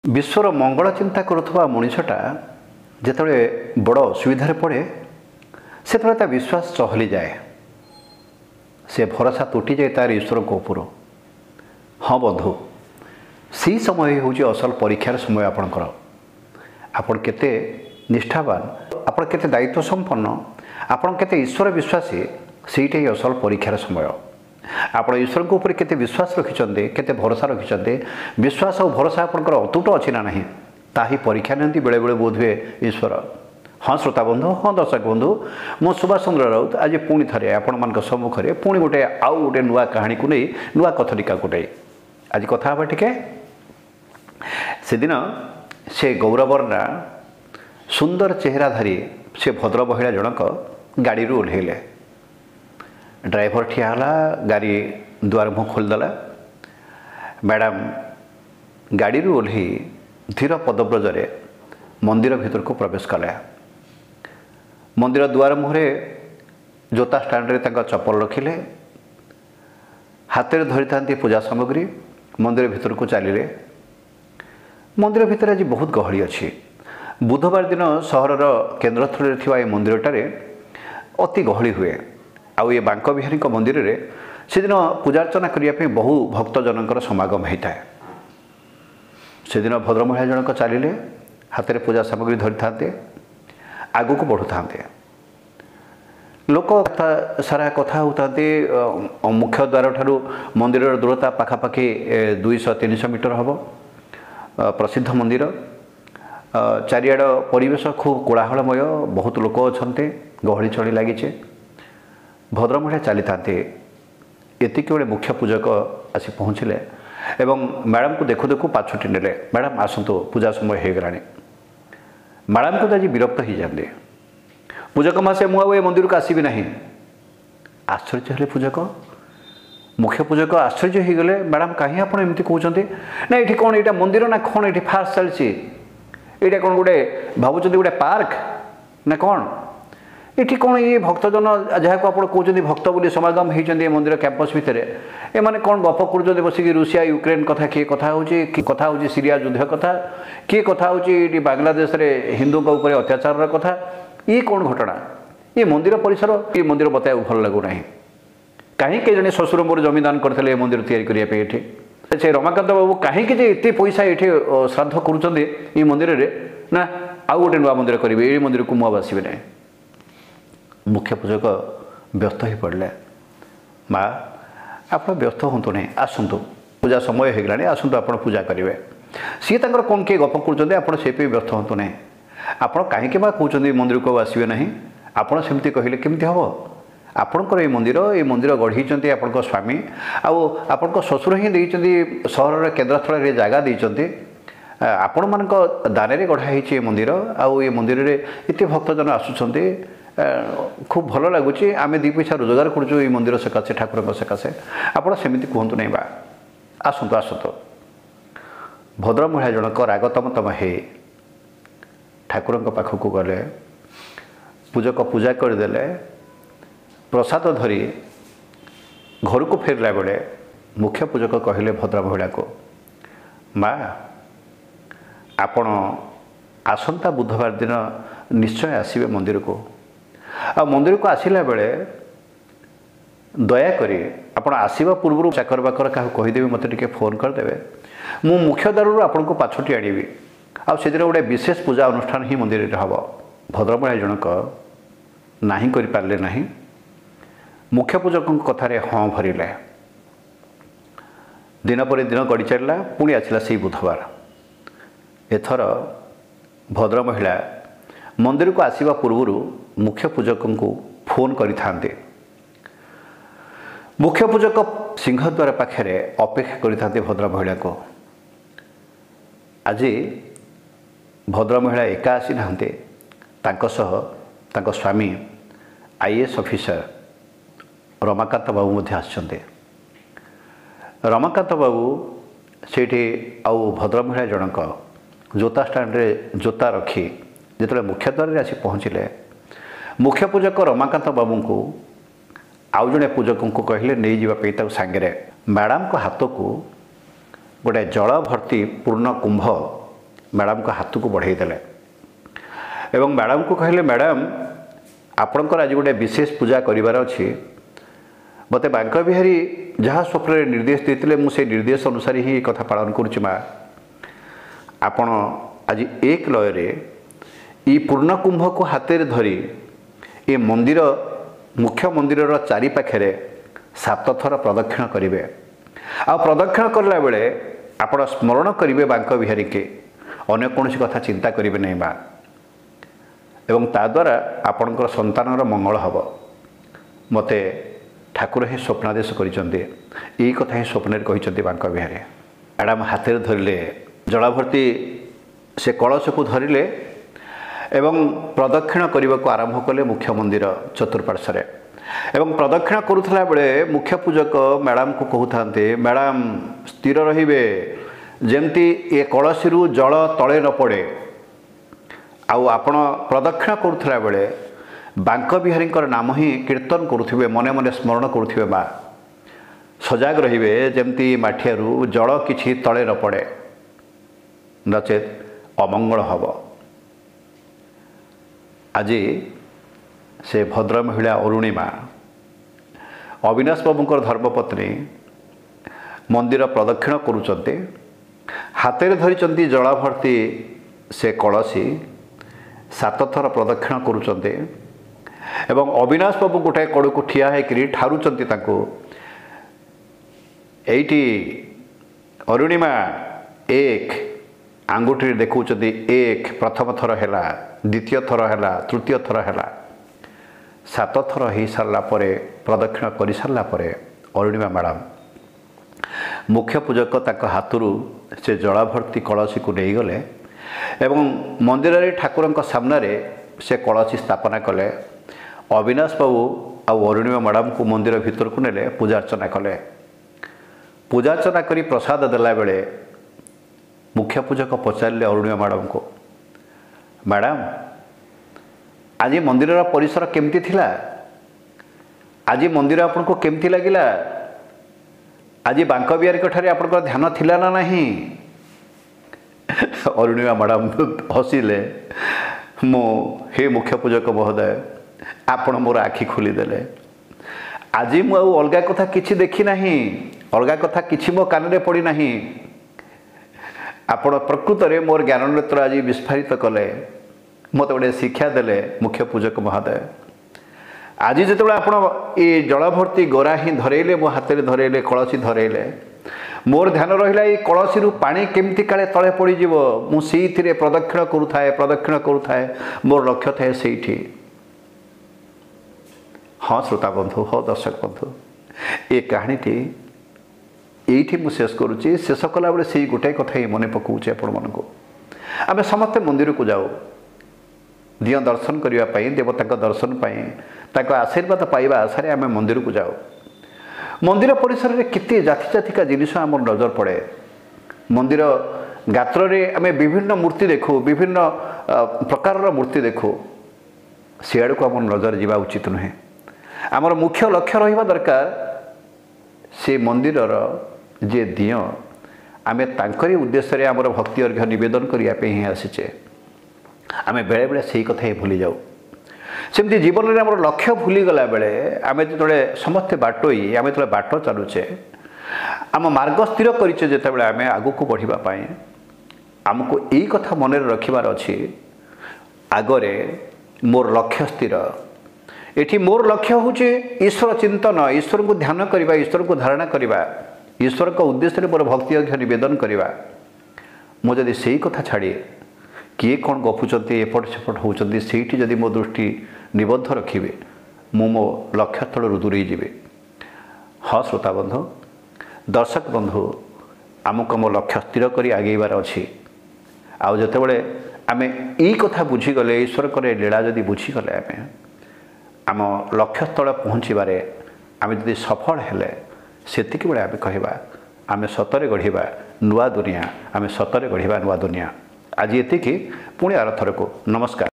विश्वर मंगल चिंता करुवा मनीषटा जिते बड़ असुविधार पड़े से विश्वास चहली जाए से भरोसा तुटी जाए तार ईश्वर को ऊपर। हाँ बंधु सी समय हूँ असल परीक्षार समय आपणकर आपण केते निष्ठावान आपण केते दायित्व संपन्न आपण केते ईश्वर विश्वासी सीटा ही असल परीक्षार समय। आप ईश्वर को ऊपर केते विश्वास रखिंटे केते भरोसा रखिंटे विश्वास और भरोसा आपंकर अतुट अच्छी ना ना ताही परीक्षा नियंती बेले बेले बोध हुए ईश्वर। हाँ श्रोता बंधु हाँ दर्शक बंधु मो सुभाष चंद्र राउत आज पुणी थे आपण मान सम्मुखें पुणी गोटे आउ गोटे नुआ कहानी को नहीं नुआ कथनिका गोटे आज कथा टिके से दिन से गौरवर्णा सुंदर चेहराधारी से भद्र महिला जनक गाड़ी ओह्लैले। ड्राइवर ठियाला गाड़ी द्वार मुँह खोलदेला। मैडम गाड़ी ओह्लि धीर पदव्रजरे मंदिर भीतर को प्रवेश कले। मंदिर द्वार मुहरे जोता स्टैंड रे तांका चप्पल रखिले हाथ में धरी था पूजा सामग्री मंदिर भीतर को चलिए। मंदिर भीतर आज बहुत गहली अच्छी। बुधवार दिन सहर केन्द्रस्थल थी मंदिरटार अति गहली हुए। आउ ये बांक बिहारी मंदिर रे से दिन पूजार्चना करने बहु भक्तजनकर समागम होता है। से दिन भद्र महिला जनक चलिए हाथ में पूजा सामग्री धरी था आगू को बढ़ु था। लोक सारा कथा होता मुख्य द्वार ठारू मंदिर दूरता पाखापाखि 200-300 मीटर हम। प्रसिद्ध मंदिर चारिआड परिवेश खूब कोलाहलमय बहुत लोक अच्छा गहली चढ़ी लगी। भद्र महिला चली था एतिक बड़े मुख्य पूजक आसी पहुँचले एवं मैडम को देखु देखु पाछुटी नेले। मैडम आसतु पूजा समय हो गला। मैडम को तो आज विरक्त हो जाते पूजक मासे मुझे मंदिर को आसबि ना। आश्चर्य हेले पूजक मुख्य पूजक आश्चर्य हो गले। मैडम कहीं आप कहते ना ये कौन यहाँ मंदिर ना कौन ये फास्ट चलती यहाँ कौन गोटे भावुं गोटे पार्क ना कौन ये कौन ये भक्तजन जहाँ को आप कहते भक्त बोली समागम होती मंदिर कैंपस भितर ए मैंने कौन गप कर बसिक रूसिया यूक्रेन कथा किए कथा हो सीरिया युद्ध कथा किए कथा हो बांग्लादेश रे हिंदू के ऊपर अत्याचार कथा ये कौन घटना ये मंदिर परिसर ये मंदिर बताया भल लगुना। कहीं जड़े शशुर मोर जमीदान करते मंदिर या से रमाकांत बाबू कहीं एत पैसा ये श्राद्ध कर मंदिर में ना आउ गोटे नुआ मंदिर करेंगे ये मंदिर को मुझे आसबि ना। मुख्य पूजक व्यस्त हो पड़े। माँ आप व्यस्त हूँ ना आसतु पूजा समय हो गला आसतु आप पूजा करेंगे सी कौन किए गप कर व्यस्त हूँ ना। आपड़ कहीं कहते मंदिर को आसबे ना आपड़ सेमती कहले केमती हम आपणकर ये मंदिर गढ़ी आपण स्वामी आपण शशुर ही देते सहर केन्द्रस्थल जगह देते आपण मान दान गढ़ाई मंदिर आउ ये मंदिर में एत भक्तजन आसुँच खूब भल लगुच आम 2 पैसा रोजगार करुँ ये मंदिर सकाशे ठाकुर सकाशे आपड़ सेमती कहतु नहीं बा आसतु आसतु। भद्र महिला जनक रागतम हे ठाकुर पाखक गले पूजक पूजा करदे प्रसाद धरी घर को फेरला बेले मुख्य पूजक कहले भद्र महिला को माँ आपण आसंता बुधवार दिन निश्चय आसबे मंदिर को आ मंदिर को आसला बेले दयाकोरी आपण आसवा पूर्व चाकर बाकर क्या कहीदेवी मत टे फोन करदे मु मुख्य द्वार आपन को पाछुटी आनी आउ से गोटे विशेष पूजा अनुष्ठान ही मंदिर हम। भद्र महिला जनक नहीं करें ना मुख्य पूजक कथार हाँ भरले। दिन पर दिन गड़ी चलला पुणी आसला से बुधवार। एथर भद्र महिला मंदिर को आसवा पूर्व मुख्य पूजक को फोन करते मुख्य पूजक सिंहद्वार पाखे अपेक्षा करते भद्र महिला को। आज भद्र महिला एका आसी नाहंते तांको स्वामी आईएएस ऑफिसर रमाकांत बाबू मध्य आसछन्ते। रमाकांत बाबू सेठी आउ भद्र महिला जनक जोता स्टैंड रे जोता रखी जिते मुख्य द्वार आसी पहुँचले मुख्य पूजक रमाकांत बाबू को आउ जड़े पूजक को कहले नहीं जावाई सांगे मैडम को हाथ को गोटे जल भर्ती पूर्ण कुंभ मैडम को हाथ को बढ़ाईदे एवं मैडम को कहले मैडम आपणकर आज गोटे विशेष पूजा करार अच्छी मत बांक बिहारी जहाँ स्वप्न निर्देश देते मुझे निर्देश अनुसार ही कथा पालन करुँच माँ आपण आज एक लय ई पूर्ण कुंभ को हाथ में धरी ये मंदिर मुख्य मंदिर चारि पाखे 7 थर प्रदक्षिण करेंगे आ प्रदक्षिण करला बेले आपण स्मरण करेंगे बांक बिहारी के अन्य कौन कथा चिंता करेंगे नहीं माँ एवं ताद्वारा आपणकर संतानर मंगल हम मते ठाकुर ही स्वप्नादेश करिसेंते यही कथा ही स्वप्न कहते बांक बिहारी मैडम हाथ में धरले जलाभर्ती से कलश को धरले एवं प्रदक्षिण करने को आरंभ कले मुख्य मंदिर चतुर्पार्श्व एवं प्रदक्षिण करुला बेले मुख्य पूजक मैडम को कहते मैडम स्थिर रहिबे जेमती ये कलशी जल तले न पड़े आउ आपण प्रदक्षिण करुला बेले बांक बिहारी नाम ही कीर्तन करुवे मन मन स्मरण करुवे माँ सजाग रहिबे जेमती माठियारू जल किछि तले न पड़े नचेत अमंगल हब आज से भद्र महिला अरुणिमा अविनाश बाबूंकर धर्मपत्नी मंदिर प्रदक्षिण करुचंते हाथ में धरी जलाभर्ती से कलशी 7 थर प्रदक्षिण करुचंते एवं अविनाश बाबू गोटे कड़ को ठिया होकर ठारुचंती तांको एइटी अरुणिमा एक आंगुठी देखुचंती एक प्रथम थर है द्वितीय थर है तृतीय थर है 7 थर हो सारा प्रदक्षिण कर सारा अरुणिमा मैडम मुख्य पूजक ताक हाथरू से जलाभर्ती कलशी को नहीं गले एवं मंदिर ठाकुर सामने से कलशी स्थापना कले अविनाश बाबू आ अरुणिमा मैडम को मंदिर भीतर को नेले पूजार्चना कले पूजार्चना करी प्रसाद देला बेले मुख्य पूजक पचारे अरुणिमा मैडम को मैडम आज मंदिर परिसर केमती थिला आज मंदिर आपन को केमती लगिला आज बांक बिहारी ठारे आपन ध्यान थिला ना नहीं अरुणिमा मैडम हसिले मो हे मुख्य पूजक महोदय आपण मोर आखि खोलीदेले आज मु अलगा कथा किछि देखी नाही अलगा कथा किछि मो कान रे पड़ी नाही आपण प्रकृत में मोर ज्ञान नेत्र आज विस्फारित कले मत गोटे शिक्षा देले मुख्य पूजक महोदय आज जो आप ये जलाभर्ती गोरा ही धरेले मो हाथ में धरेले कलशी धरेले मोर ध्यान रहा ये कलशी पानी केमती काले तले पड़ज मुझे प्रदक्षिण करुए मोर लक्ष्य थाए से हाँ श्रोता बंधु हाँ दर्शक बंधु ये कहानीटी ये मुझे शेष करुच्ची शेष कला बेले से गोटाए कथा ही मन पकाऊे आपण मानक आम समस्ते मंदिर को जाऊ दिय दर्शन करने देवता दर्शन पर आशीर्वाद पाइबा आशारे आम मंदिर को जाऊ मंदिर परिसर में केते जाति जातिका जिनिस आम नजर पड़े मंदिर गात्र में आम विभिन्न मूर्ति देखू विभिन्न प्रकार मूर्ति देखू सियाड़ को आम नजर जावा उचित नुहे आमर मुख्य लक्ष्य रहा दरकार से मंदिर जे दिय आम तांकरी उद्देश्य आमर भक्ति अर्घ्य निवेदन करने ही आसीचे आम बेले बेले से कथा ही भूली जाऊ सेमती जीवन में आम लक्ष्य भूलीगला बेले आम जो समस्ते बाटोई आम जो बाट चलुचे आम मार्ग स्थिर करें जिते आम आग को बढ़ापी आमको यही कथा मन रखार अच्छी आगरे मोर लक्ष्य स्थिर एठी मोर लक्ष्य हूँ ईश्वर चिंतन ईश्वर को ध्यान करवा ईश्वर को धारणा करवा ईश्वर का उद्देश्य मोर भक्ति अर्घ्य निवेदन करवा मुझे से कथा छाड़ी किए कौन गपुंट एपट सेपट होती से जदि मो दृष्टि निबद्ध रखिए मो लक्ष्य स्थल दूरे जी हाँ श्रोता बंधु दर्शक बंधु आमको आम लक्ष्य स्थिर कर आगेबार अच्छी आउ जिते आम यही कथा बुझीगले ईश्वर कर लीला जदि बुझीगले आम लक्ष्य स्थल पहुँचबारे आम जदि सफल हेले सेतिक बेले आम कहवा आम सतरे गढ़ा नुआ दुनिया आम सतरे गढ़ा नुआ दुनिया आज एतिकी पुणी आर थरको नमस्कार।